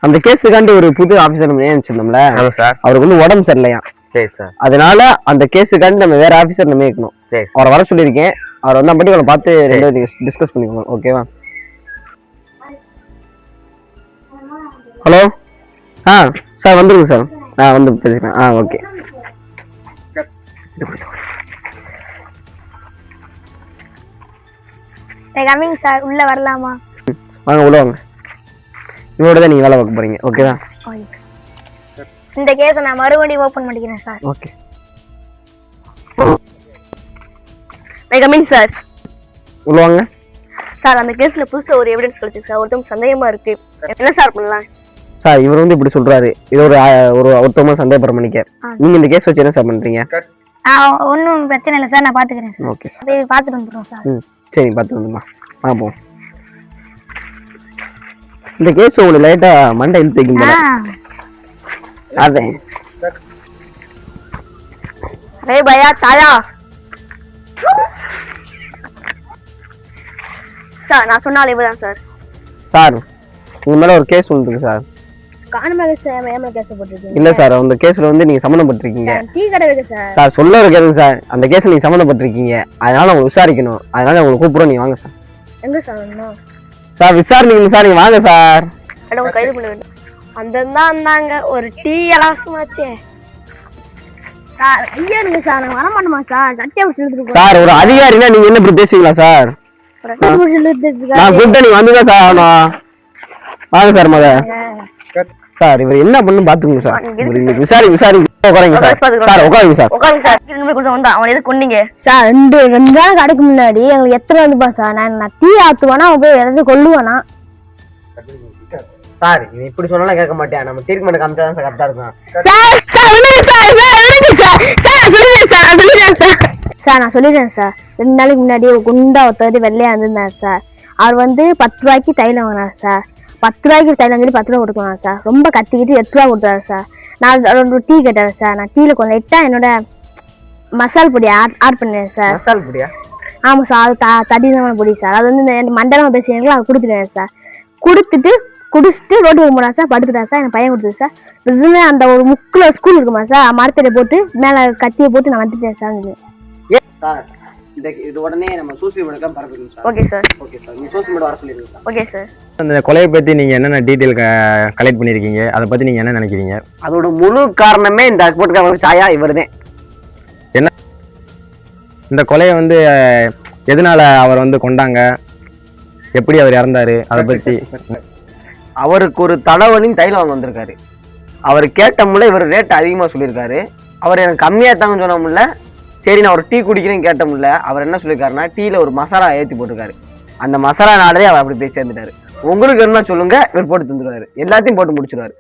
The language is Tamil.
அந்த கேஸுக்காண்டி ஒரு புது ஆபீசர் நியமிச்சிருந்தோம்ல சார், அவருக்கு வந்து உடம்பு சரியில்லையா. சரி சார். அதனால அந்த கேஸுக்காண்டி நம்ம வேற ஆபீசர் நியமிக்கணும். அவரை வர சொல்லியிருக்கேன். அவர் வந்தா பத்தி அவரை பார்த்து ரெண்டு டிஸ்கஸ் பண்ணிக்கோங்க. ஓகேவா? ஹலோ. சார் வந்துருங்க சார். வந்து பேசுகிறேன். ஓகே. கமிங் சார், உள்ள வரலாமா? வாங்க உள்ள வாங்க. இவரோட தான் நீங்க வேலை பார்க்க போறீங்க. ஓகேவா? இந்த கேஸை நான் மறுபடியும் ஓபன் பண்ணிக்கிறேன் சார். ஓகே. Coming sir. உள்ள வாங்க சார். அந்த கேஸ்ல புதுசா ஒரு எவிடன்ஸ் கிடைச்சிருக்கு சார். ஒருத்தவங்க சந்தேகமா இருக்கு. என்ன சார் பண்ணலாம்? சார் இவர் வந்து இப்படி சொல்றாரு. இது ஒரு ஒருத்தவங்க சந்தேகப்படுற மணிக்க நீங்க இந்த கேஸ் வச்சு என்ன சார் பண்றீங்க? ஒன்றும் பிரச்சனை இல்லை சார், நான் பாத்துக்கிறேன் சார். Okay sir. போய் பார்த்துட்டு வந்துடுறோம் சார். சரி, பார்த்து வந்துமா. போ. இந்த கேஸ் உங்களுக்கு லைட்டா மண்டை இழுத்து வைக்கும் போல. அதே ரே பையா சாயா. சார் நான் சொன்னாலே இவதான் சார். சார் உங்க மேல ஒரு கேஸ் வந்துருக்கு சார். காணமாக சார் மேல கேஸ் போட்டுருக்கீங்க. இல்ல சார், அந்த கேஸ்ல வந்து நீங்க சம்பந்தப்பட்டிருக்கீங்க. டீ கடை இருக்கு சார். சார் சொல்ல கேளுங்க சார். அந்த கேஸ்ல நீங்க சம்பந்தப்பட்டிருக்கீங்க. அதனால உங்களுக்கு விசாரிக்கணும். அதனால உங்களுக்கு கூப்பிடுறோம். நீங்க வாங்க சார். எங்க சார் வரணும்? சார் விசாரணைங்க சார். நீங்க வாங்க சார். மேடம் கைது பண்ண வேண்டும். அந்த வந்தாங்க ஒரு டீ இலவசமாச்சே சார். ஐயா நீங்க சார் நான் வர மாட்டோமா சார்? சட்டியா பிடிச்சிட்டு சார் ஒரு அதிகாரினா நீங்க என்ன இப்படி பேசுவீங்களா சார்? நான் கூப்பிட்டா நீங்க வந்துதான் சார் ஆகணும். வாங்க சார் முத. சார் இவர் என்ன பண்ணு பாத்துக்கோங்க சார். விசாரிங்க உட்காருங்க சார். சார் உட்காருங்க சார். உட்காருங்க சார். அவன் எது கொண்டீங்க சார்? ரெண்டு நாள் கடைக்கு முன்னாடி எங்களுக்கு எத்தனை வந்துப்பா சார். நான் டீ ஆத்துவானா அவன் போய் எல்லாத்தையும் கொல்லுவானா சார்? நீ இப்படி சொன்னாலும் கேட்க மாட்டேன். நம்ம ட்ரீட்மெண்ட் காமிச்சா தான் சார் கரெக்டா இருக்கும். சார் சார் விடுங்க சார். சார் நான் சொல்லிடுறேன் சார். 2 நாளைக்கு முன்னாடி ஒரு குண்டா ஒருத்தர் வெள்ளையா இருந்திருந்தார் சார். அவர் வந்து 10 ரூபாய்க்கு தைலம் வாங்கினார் சார். 10 ரூபாய்க்கு தைலம் சொல்லி 10 ரூபா கொடுக்கலாம் சார். ரொம்ப கத்திக்கிட்டு 8 ரூபா கொடுத்தாரு சார். நான் ஒரு டீ கேட்டாரு சார். நான் டீல கொஞ்சம் லைட்டா என்னோட மசால் பொடி ஆட் பண்ணேன் சார். மசால் பொடியா? ஆமா சார். அது தடினமான பொடி சார். அது வந்து இந்த மண்டலமா பேசுறீங்களா, அது கொடுத்துட்டேன் சார். குடிச்சிட்டு ரோட்டுக்கு போனா சார். படுத்துட்டா சார். என் பையன் கொடுத்தது சார். அந்த ஒரு முக்குல ஸ்கூல் இருக்குமா சார், மரத்தடியை போட்டு மேல கத்தியை போட்டு நான் வந்துட்டேன் சார். சார் இது உடனே நம்ம சோசியல் மீடியா பரப்பிடுங்க sir. Okay sir. Okay sir. நீங்க சோசியல் மீடியா வர சொல்லிருங்க சார். Okay sir. அந்த கொலையை பத்தி நீங்க என்னென்ன டீடைல் கலெக்ட் பண்ணிருக்கீங்க, அதை பத்தி நீங்க என்ன நினைக்கிறீங்க? அதோட முழு காரணமே இந்த அக்போர்ட் சாயா இவர்தான். என்ன இந்த கொலையை வந்து எதனால அவர் வந்து கொண்டாங்க, எப்படி அவர் இறந்தாரு, அதை பத்தி? அவருக்கு ஒரு தலைவலின்னு தைலம் வாங்க வந்திருக்காரு. அவர் கேட்டமுல்ல இவர் ரேட் அதிகமா சொல்லியிருக்காரு. அவர் எனக்கு கம்மியா தாங்கன்னு சொன்ன முடியல. சரி நான் ஒரு டீ குடிக்கிறேன்னு கேட்ட முடியல. அவர் என்ன சொல்லியிருக்காருன்னா டீல ஒரு மசாலா ஏற்றி போட்டிருக்காரு. அந்த மசாலா நாளே அவர் அப்படி பேசி சேர்ந்துட்டாரு. உங்களுக்கு என்ன சொல்லுங்க, இவர் போட்டு தந்துடுவாரு. எல்லாத்தையும் போட்டு முடிச்சிருவாரு.